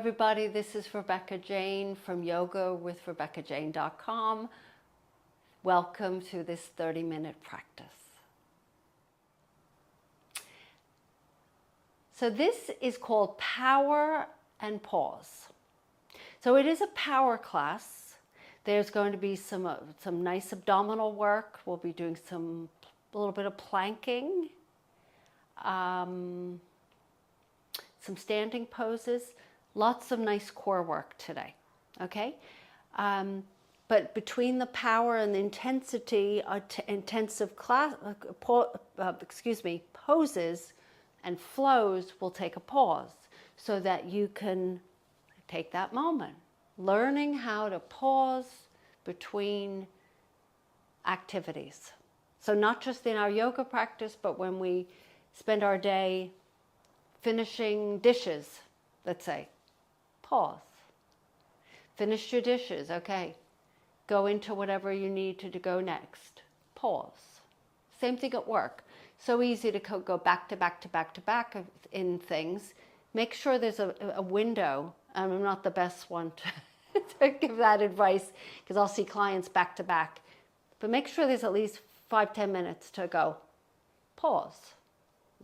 everybody, this is Rebecca Jane from yogawithrebeccajane.com. Welcome to this 30-minute practice. So this is called Power and Pause. So it is a power class. There's going to be some nice abdominal work. We'll be doing a little bit of planking, some standing poses, lots of nice core work today, okay? But between the power and the intensity, intensive class, poses and flows, we'll take a pause so that you can take that moment. Learning how to pause between activities. So not just in our yoga practice, but when we spend our day finishing dishes, let's say, pause. Finish your dishes, okay. Go into whatever you need to go next. Pause. Same thing at work. So easy to go back to back to back to back in things. Make sure there's a window. I'm not the best one to give that advice because I'll see clients back to back. But make sure there's at least 5-10 minutes to go. Pause.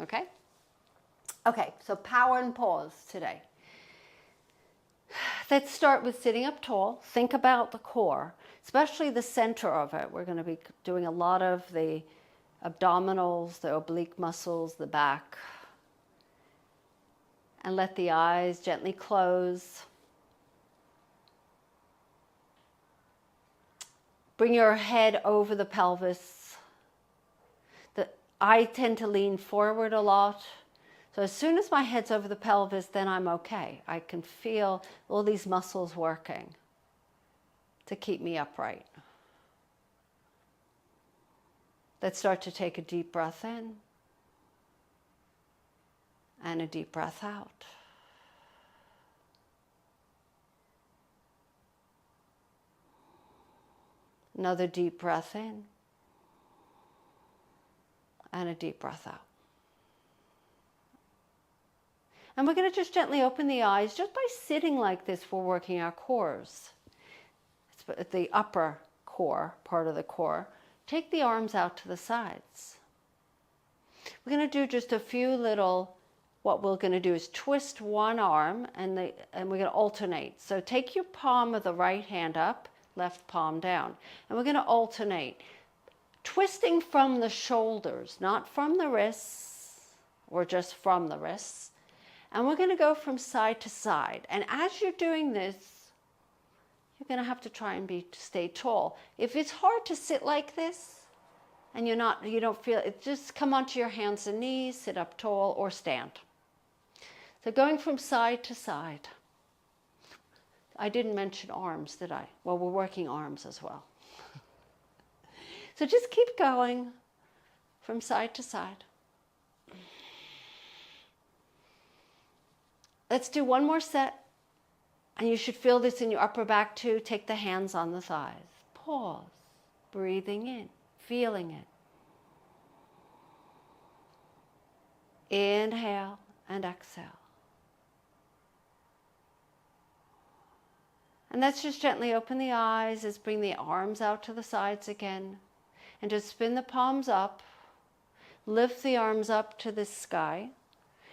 Okay? Okay, so power and pause today. Let's start with sitting up tall. Think about the core, especially the center of it. We're going to be doing a lot of the abdominals, the oblique muscles, the back. And let the eyes gently close. Bring your head over the pelvis. I tend to lean forward a lot. So as soon as my head's over the pelvis, then I'm okay. I can feel all these muscles working to keep me upright. Let's start to take a deep breath in and a deep breath out. Another deep breath in and a deep breath out. And we're going to just gently open the eyes. Just by sitting like this, we're working our cores. It's the upper core, part of the core. Take the arms out to the sides. We're going to do just a few little, what we're going to do is twist one arm and we're going to alternate. So take your palm of the right hand up, left palm down. And we're going to alternate. Twisting from the shoulders, not from the wrists, or just from the wrists. And we're going to go from side to side. And as you're doing this, you're going to have to try and stay tall. If it's hard to sit like this, and you don't feel it, just come onto your hands and knees, sit up tall, or stand. So going from side to side. I didn't mention arms, did I? Well, we're working arms as well. So just keep going from side to side. Let's do one more set. And you should feel this in your upper back too. Take the hands on the thighs. Pause. Breathing in. Feeling it. Inhale and exhale. And let's just gently open the eyes. Let's bring the arms out to the sides again. And just spin the palms up. Lift the arms up to the sky.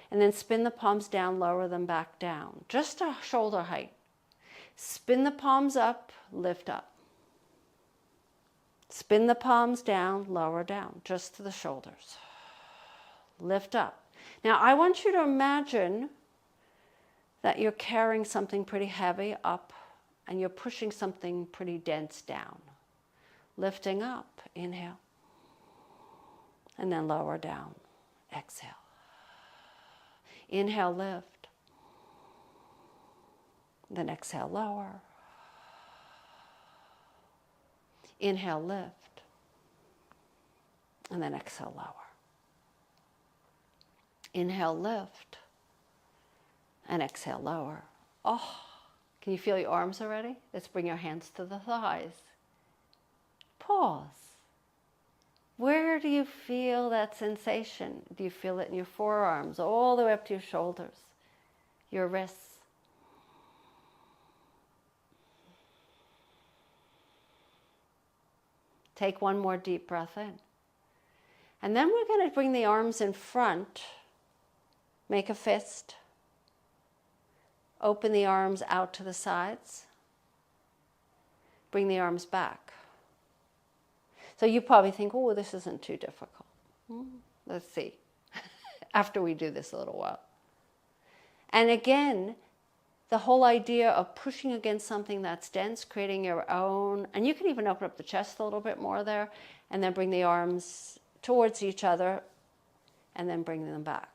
And then spin the palms down, lower them back down. Just to shoulder height. Spin the palms up, lift up. Spin the palms down, lower down, just to the shoulders. Lift up. Now I want you to imagine that you're carrying something pretty heavy up and you're pushing something pretty dense down. Lifting up, inhale. And then lower down, exhale. Inhale, lift. Then exhale, lower. Inhale, lift. And then exhale, lower. Inhale, lift. And exhale, lower. Oh, can you feel your arms already? Let's bring your hands to the thighs. Pause. Where do you feel that sensation? Do you feel it in your forearms, all the way up to your shoulders, your wrists? Take one more deep breath in. And then we're going to bring the arms in front, make a fist, open the arms out to the sides, bring the arms back. So you probably think, oh, this isn't too difficult. Let's see, after we do this a little while. And again, the whole idea of pushing against something that's dense, creating your own, and you can even open up the chest a little bit more there, and then bring the arms towards each other, and then bring them back.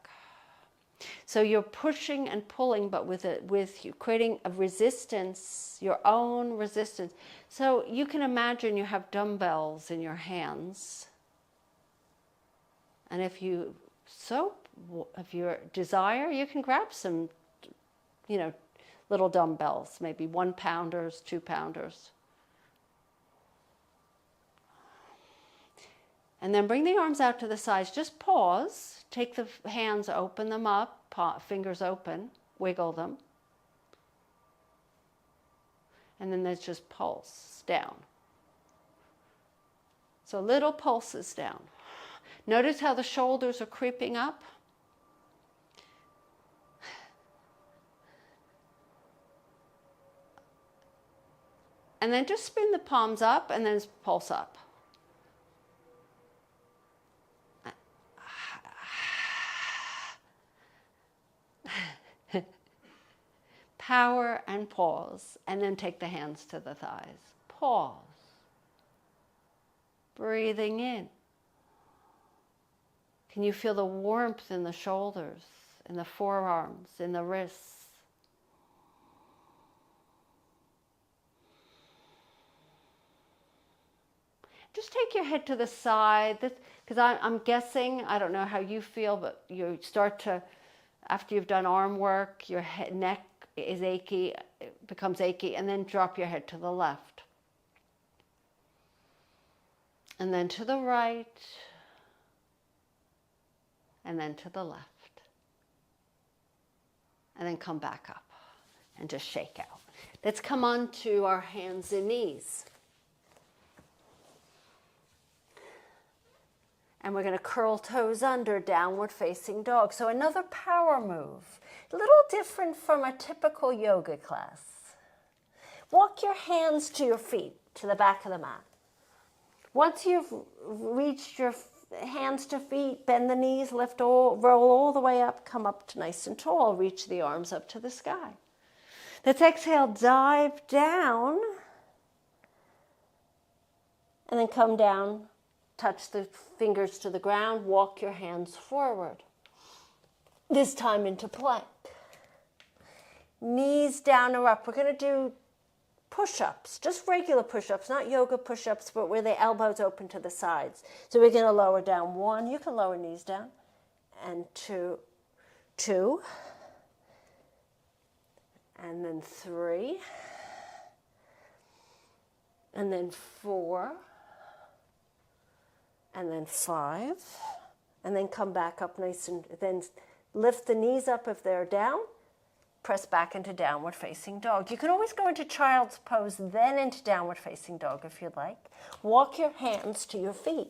So you're pushing and pulling, but with you creating a resistance, your own resistance. So you can imagine you have dumbbells in your hands, and if you desire, you can grab some, little dumbbells, maybe 1 pounders, 2 pounders. And then bring the arms out to the sides. Just pause. Take the hands, open them up, fingers open, wiggle them. And then there's just pulse down. So little pulses down. Notice how the shoulders are creeping up. And then just spin the palms up and then pulse up. Power and pause, and then take the hands to the thighs. Pause. Breathing in. Can you feel the warmth in the shoulders, in the forearms, in the wrists? Just take your head to the side, because I'm guessing, I don't know how you feel, but you start to, after you've done arm work, your neck is achy, it becomes achy, and then drop your head to the left. And then to the right, and then to the left. And then come back up and just shake out. Let's come on to our hands and knees. And we're going to curl toes under, downward facing dog. So another power move, a little different from a typical yoga class. Walk your hands to your feet, to the back of the mat. Once you've reached your hands to feet, bend the knees, roll all the way up, come up to nice and tall, reach the arms up to the sky. Let's exhale, dive down, and then come down. Touch the fingers to the ground, walk your hands forward. This time into plank. Knees down or up. We're going to do push-ups, just regular push-ups, not yoga push-ups, but where the elbows open to the sides. So we're going to lower down 1. You can lower knees down. And 2. And then 3. And then 4. And then 5, and then come back up nice and then lift the knees up if they're down, press back into downward facing dog. You can always go into child's pose, then into downward facing dog if you'd like. Walk your hands to your feet.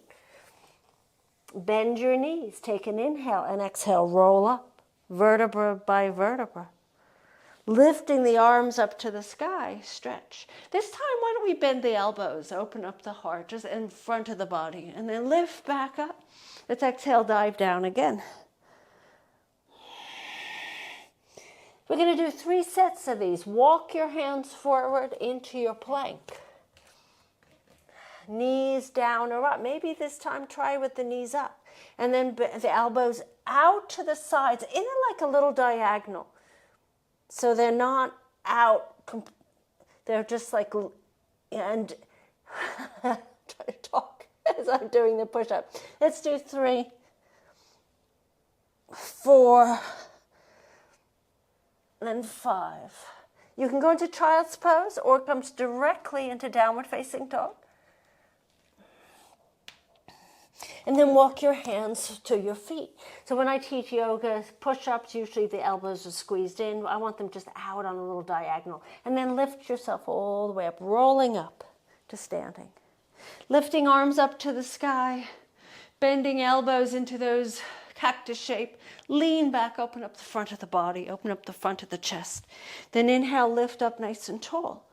Bend your knees, take an inhale and exhale, roll up, vertebra by vertebra. Lifting the arms up to the sky, stretch. This time, why don't we bend the elbows, open up the heart, just in front of the body, and then lift back up. Let's exhale, dive down again. We're going to do 3 sets of these. Walk your hands forward into your plank. Knees down or up. Maybe this time try with the knees up. And then the elbows out to the sides, in like a little diagonal. So they're not out, they're just like, and try to talk as I'm doing the push-up. Let's do 3, 4, and 5. You can go into child's pose or it comes directly into downward facing dog. And then walk your hands to your feet. So when I teach yoga, push-ups, usually the elbows are squeezed in. I want them just out on a little diagonal. And then lift yourself all the way up, rolling up to standing. Lifting arms up to the sky, bending elbows into those cactus shape. Lean back, open up the front of the body, open up the front of the chest. Then inhale, lift up nice and tall.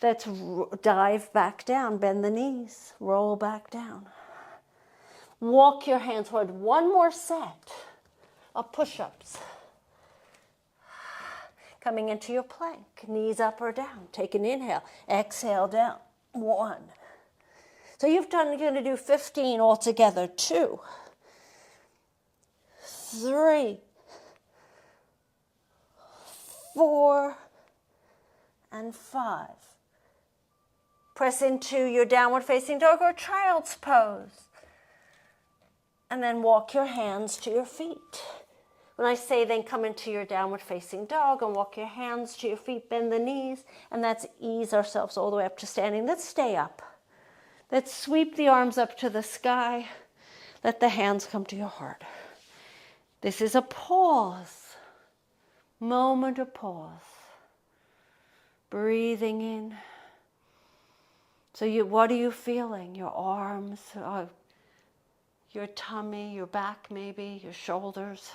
Let's dive back down, bend the knees, roll back down. Walk your hands forward. One more set of push-ups. Coming into your plank, knees up or down. Take an inhale, exhale down. 1. So you're going to do 15 altogether. 2, 3, 4, and 5. Press into your downward facing dog or child's pose. And then walk your hands to your feet. When I say then come into your downward facing dog and walk your hands to your feet, bend the knees, and let's ease ourselves all the way up to standing. Let's stay up. Let's sweep the arms up to the sky. Let the hands come to your heart. This is a pause. Moment of pause. Breathing in. So what are you feeling? Your arms, your tummy, your back maybe, your shoulders.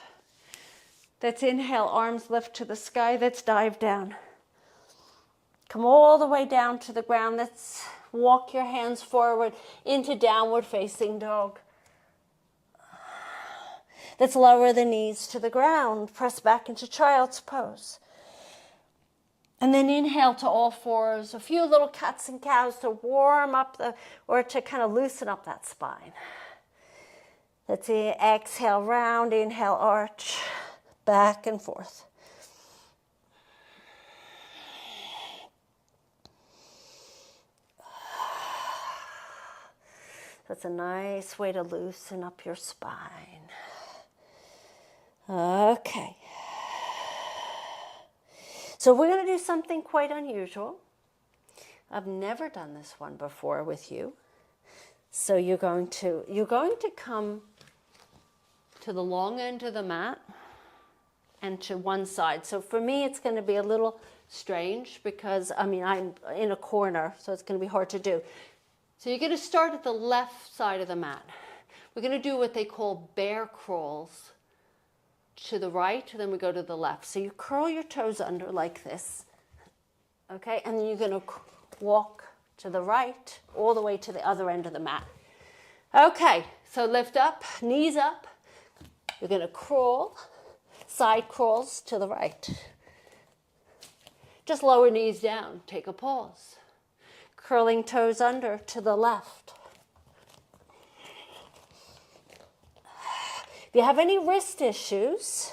Let's inhale, arms lift to the sky. Let's dive down. Come all the way down to the ground. Let's walk your hands forward into downward facing dog. Let's lower the knees to the ground. Press back into child's pose. And then inhale to all fours. A few little cats and cows to warm up or to kind of loosen up that spine. Let's exhale round, inhale arch, back and forth. That's a nice way to loosen up your spine. Okay. So we're going to do something quite unusual. I've never done this one before with you. So you're going to come to the long end of the mat and to one side. So for me, it's going to be a little strange because, I'm in a corner, so it's going to be hard to do. So you're going to start at the left side of the mat. We're going to do what they call bear crawls to the right, and then we go to the left. So you curl your toes under like this, okay? And then you're going to walk to the right, all the way to the other end of the mat. Okay, so lift up, knees up. You're going to crawl, side crawls to the right. Just lower knees down, take a pause. Curling toes under to the left. If you have any wrist issues,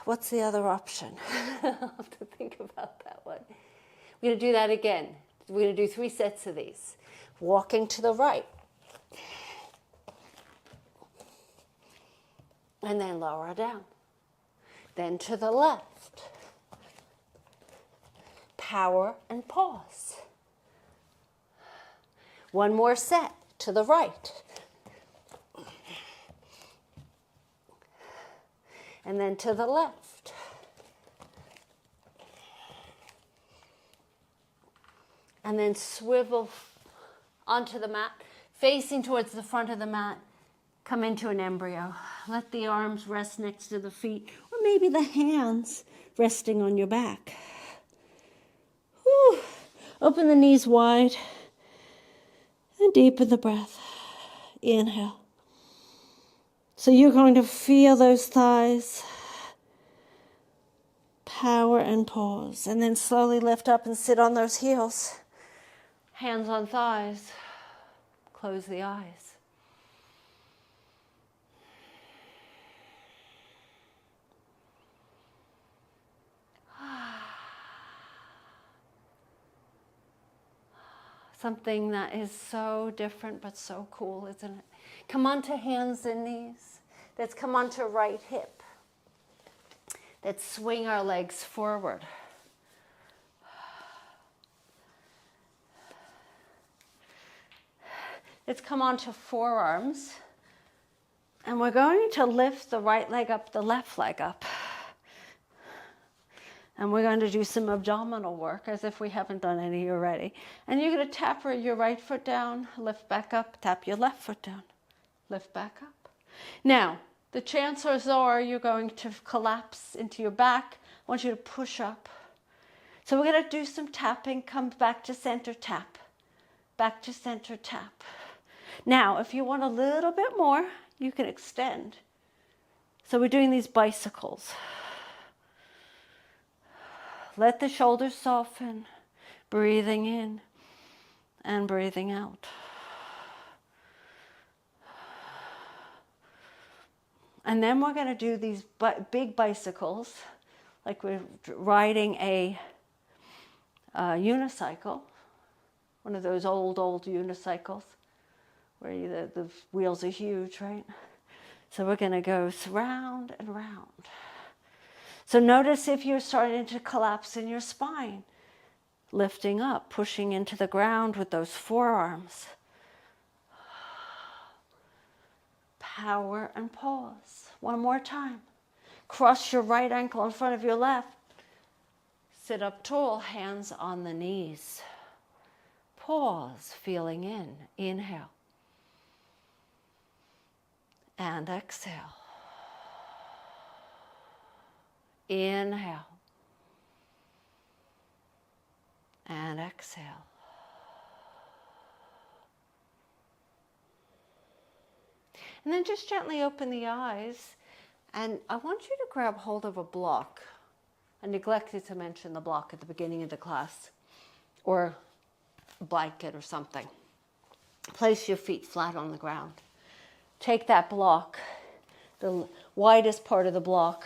what's the other option? I'll have to think about that one. We're going to do that again. We're going to do 3 sets of these. Walking to the right. And then lower down. Then to the left. Power and pause. One more set to the right. And then to the left. And then swivel onto the mat, facing towards the front of the mat. Come into an embryo. Let the arms rest next to the feet, or maybe the hands resting on your back. Whew. Open the knees wide and deepen the breath. Inhale. So you're going to feel those thighs. Power and pause. And then slowly lift up and sit on those heels. Hands on thighs. Close the eyes. Something that is so different but so cool, isn't it? Come onto hands and knees. Let's come onto right hip. Let's swing our legs forward. Let's come onto forearms. And we're going to lift the right leg up, the left leg up. And we're going to do some abdominal work as if we haven't done any already. And you're going to tap your right foot down, lift back up, tap your left foot down, lift back up. Now, the chances are you're going to collapse into your back. I want you to push up. So we're going to do some tapping. Come back to center, tap. Back to center, tap. Now, if you want a little bit more, you can extend. So we're doing these bicycles. Let the shoulders soften, breathing in and breathing out. And then we're going to do these big bicycles, like we're riding a unicycle, one of those old unicycles, where the wheels are huge, right? So we're going to go round and round. So notice if you're starting to collapse in your spine, lifting up, pushing into the ground with those forearms. Power and pause. One more time. Cross your right ankle in front of your left. Sit up tall, hands on the knees. Pause, feeling in. Inhale. And exhale. Inhale. And exhale. And then just gently open the eyes. And I want you to grab hold of a block. I neglected to mention the block at the beginning of the class. Or a blanket or something. Place your feet flat on the ground. Take that block, the widest part of the block,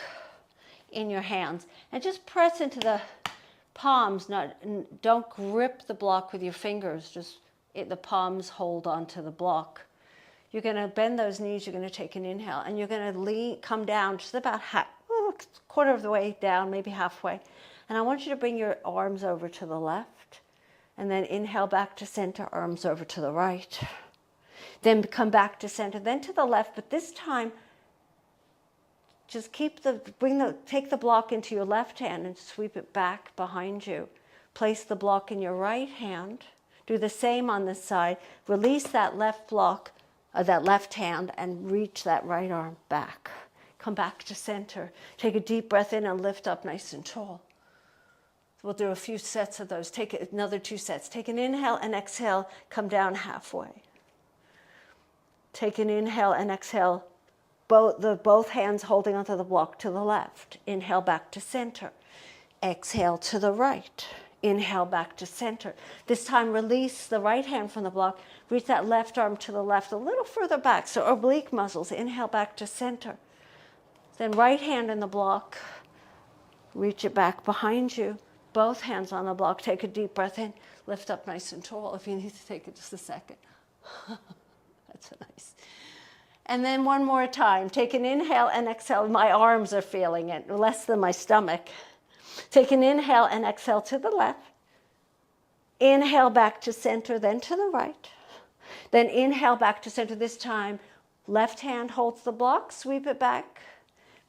in your hands. And just press into the palms. Don't grip the block with your fingers. Just the palms hold onto the block. You're going to bend those knees. You're going to take an inhale. And you're going to come down just about quarter of the way down, maybe halfway. And I want you to bring your arms over to the left. And then inhale back to center, arms over to the right. Then come back to center, then to the left. But this time, just take the block into your left hand and sweep it back behind you. Place the block in your right hand. Do the same on this side. Release that left block, that left hand, and reach that right arm back. Come back to center. Take a deep breath in and lift up nice and tall. We'll do a few sets of those. Take another 2 sets. Take an inhale and exhale. Come down halfway. Take an inhale and exhale. Both hands holding onto the block to the left. Inhale back to center. Exhale to the right. Inhale back to center. This time release the right hand from the block. Reach that left arm to the left a little further back. So oblique muscles. Inhale back to center. Then right hand in the block. Reach it back behind you. Both hands on the block. Take a deep breath in. Lift up nice and tall. If you need to take it just a second. That's nice. And then one more time. Take an inhale and exhale. My arms are feeling it, less than my stomach. Take an inhale and exhale to the left. Inhale back to center, then to the right. Then inhale back to center. This time, left hand holds the block. Sweep it back.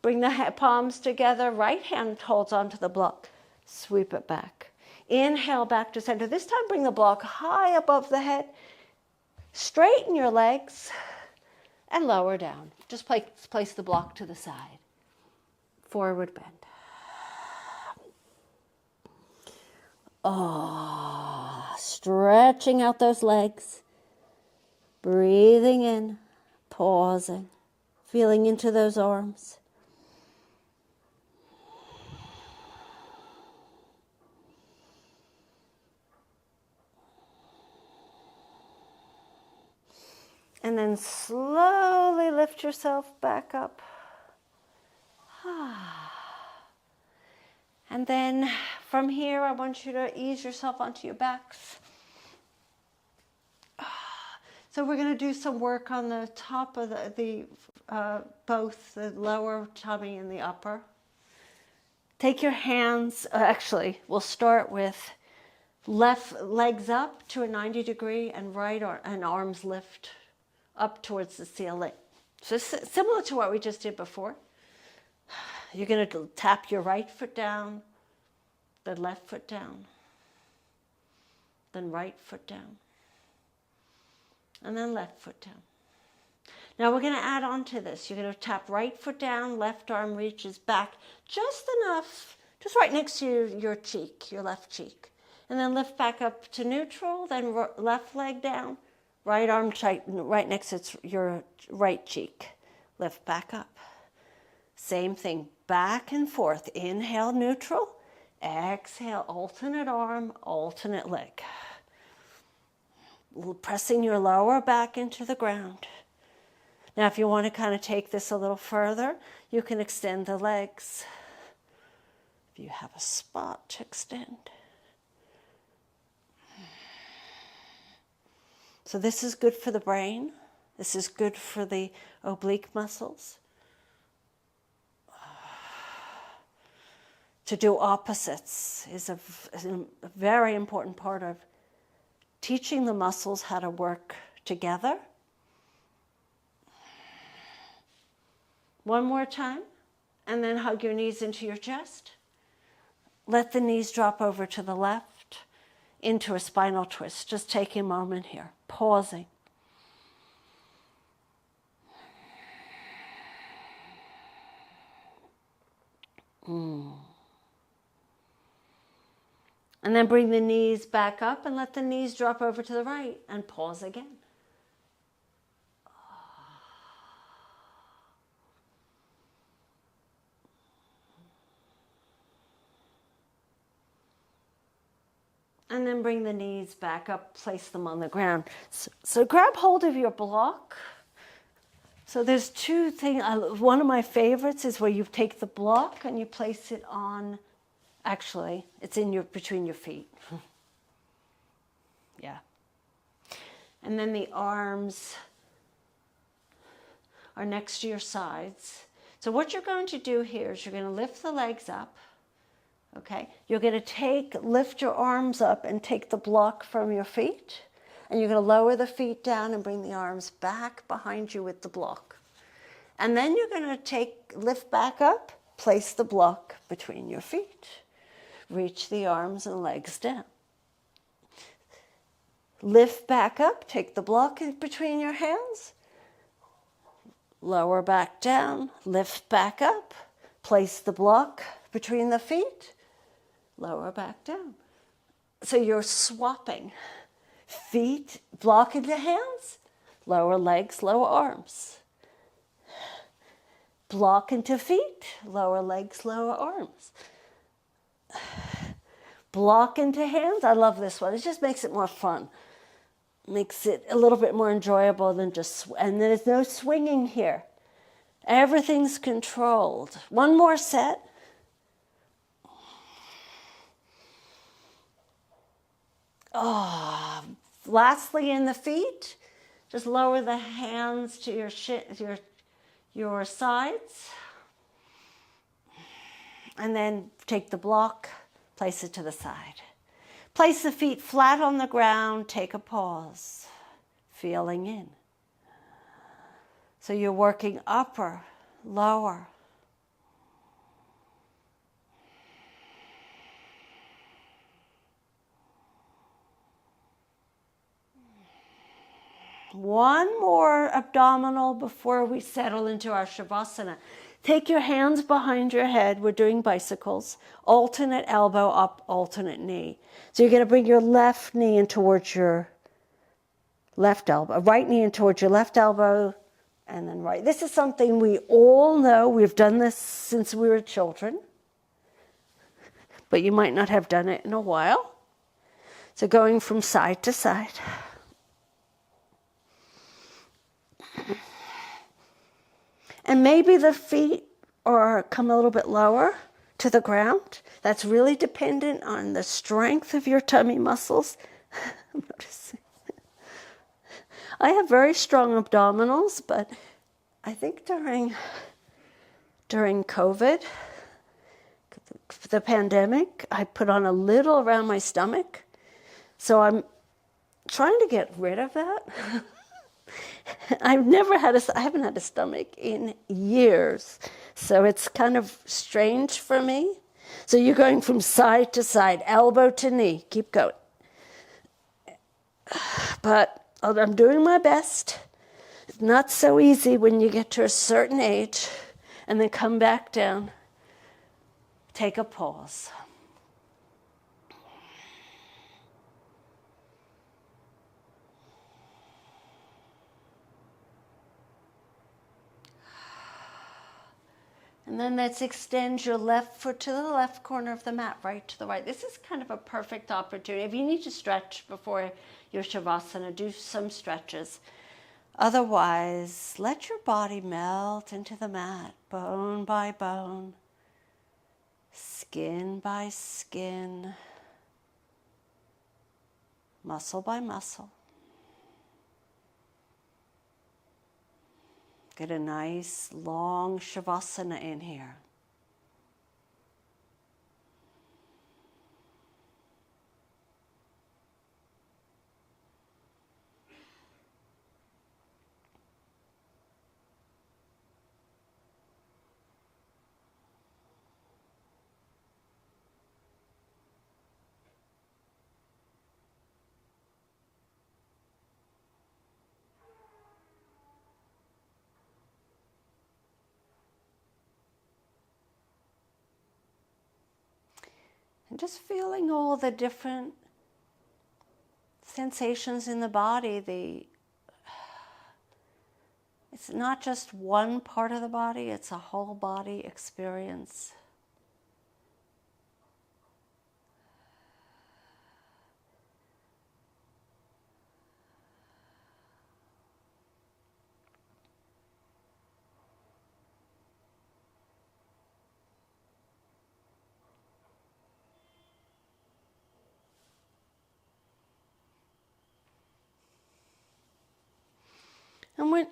Bring the palms together. Right hand holds onto the block. Sweep it back. Inhale back to center. This time, bring the block high above the head. Straighten your legs and lower down. Just place the block to the side. Forward bend. Stretching out those legs. Breathing in, pausing, feeling into those arms. And then slowly lift yourself back up. And then from here, I want you to ease yourself onto your backs. So we're going to do some work on the top of both the lower tummy and the upper. Take your hands, actually, we'll start with left legs up to a 90 degree and and arms lift up towards the ceiling. So similar to what we just did before. You're going to tap your right foot down, then left foot down, then right foot down, and then left foot down. Now we're going to add on to this. You're going to tap right foot down, left arm reaches back just enough, just right next to your cheek, your left cheek. And then lift back up to neutral, then left leg down, right arm tight, right next to your right cheek. Lift back up. Same thing, back and forth. Inhale, neutral. Exhale, alternate arm, alternate leg. Pressing your lower back into the ground. Now, if you want to kind of take this a little further, you can extend the legs. If you have a spot to extend. So this is good for the brain. This is good for the oblique muscles. To do opposites is a very important part of teaching the muscles how to work together. One more time, and then hug your knees into your chest. Let the knees drop over to the left into a spinal twist. Just taking a moment here, pausing. And then bring the knees back up and let the knees drop over to the right and pause again. And then bring the knees back up, place them on the ground. So grab hold of your block. So there's two things. One of my favorites is where you take the block and you place it on, actually, it's between your feet. Yeah. And then the arms are next to your sides. So what you're going to do here is you're going to lift the legs up. Okay, you're going to lift your arms up and take the block from your feet, and you're going to lower the feet down and bring the arms back behind you with the block. And then you're going to lift back up, place the block between your feet. Reach the arms and legs down. Lift back up, take the block in between your hands. Lower back down, lift back up, place the block between the feet. Lower back down. So you're swapping. Feet, block into hands, lower legs, lower arms. Block into feet, lower legs, lower arms. Block into hands. I love this one. It just makes it more fun. Makes it a little bit more enjoyable than just, and there's no swinging here. Everything's controlled. One more set. Oh, lastly, in the feet, just lower the hands to your sides, and then take the block, place it to the side. Place the feet flat on the ground, take a pause, feeling in. So you're working upper, lower. One more abdominal before we settle into our Shavasana. Take your hands behind your head. We're doing bicycles. Alternate elbow up, alternate knee. So you're going to bring your left knee in towards your left elbow, right knee in towards your left elbow, and then right. This is something we all know. We've done this since we were children, but you might not have done it in a while. So going from side to side. And maybe the feet come a little bit lower to the ground. That's really dependent on the strength of your tummy muscles. I'm noticing. I have very strong abdominals, but I think during COVID, the pandemic, I put on a little around my stomach. So I'm trying to get rid of that. I haven't had a stomach in years, so it's kind of strange for me. So you're going from side to side, elbow to knee. Keep going. But I'm doing my best. It's not so easy when you get to a certain age. And then come back down. Take a pause. And then let's extend your left foot to the left corner of the mat, right to the right. This is kind of a perfect opportunity. If you need to stretch before your Shavasana, do some stretches. Otherwise, let your body melt into the mat, bone by bone, skin by skin, muscle by muscle. Get a nice long Shavasana in here. And just feeling all the different sensations in the body. It's not just one part of the body, it's a whole body experience.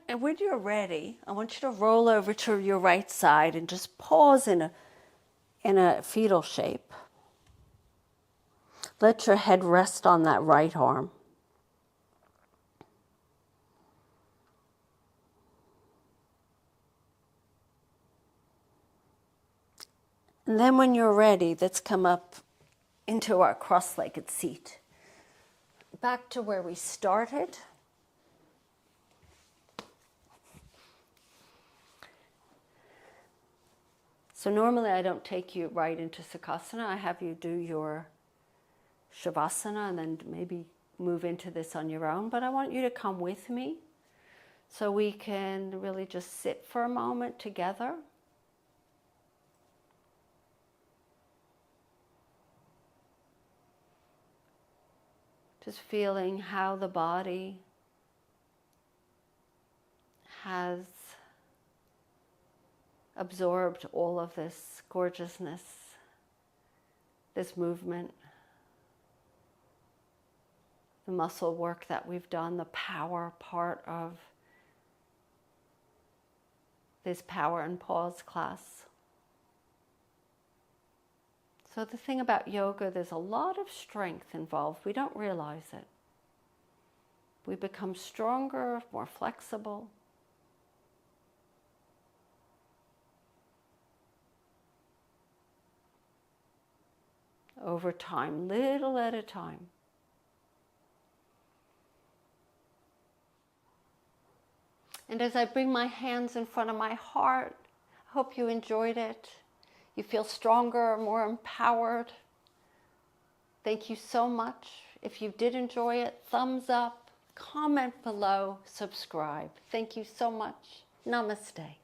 And when you're ready, I want you to roll over to your right side and just pause in a fetal shape. Let your head rest on that right arm. And then when you're ready, let's come up into our cross-legged seat. Back to where we started. So normally I don't take you right into Sukhasana. I have you do your Shavasana and then maybe move into this on your own. But I want you to come with me so we can really just sit for a moment together. Just feeling how the body has absorbed all of this gorgeousness, this movement, the muscle work that we've done, the power part of this power and pause class. So the thing about yoga, there's a lot of strength involved. We don't realize it. We become stronger, more flexible. Over time, little at a time. And as I bring my hands in front of my heart, I hope you enjoyed it. You feel stronger, more empowered. Thank you so much. If you did enjoy it, thumbs up, comment below, subscribe. Thank you so much. Namaste.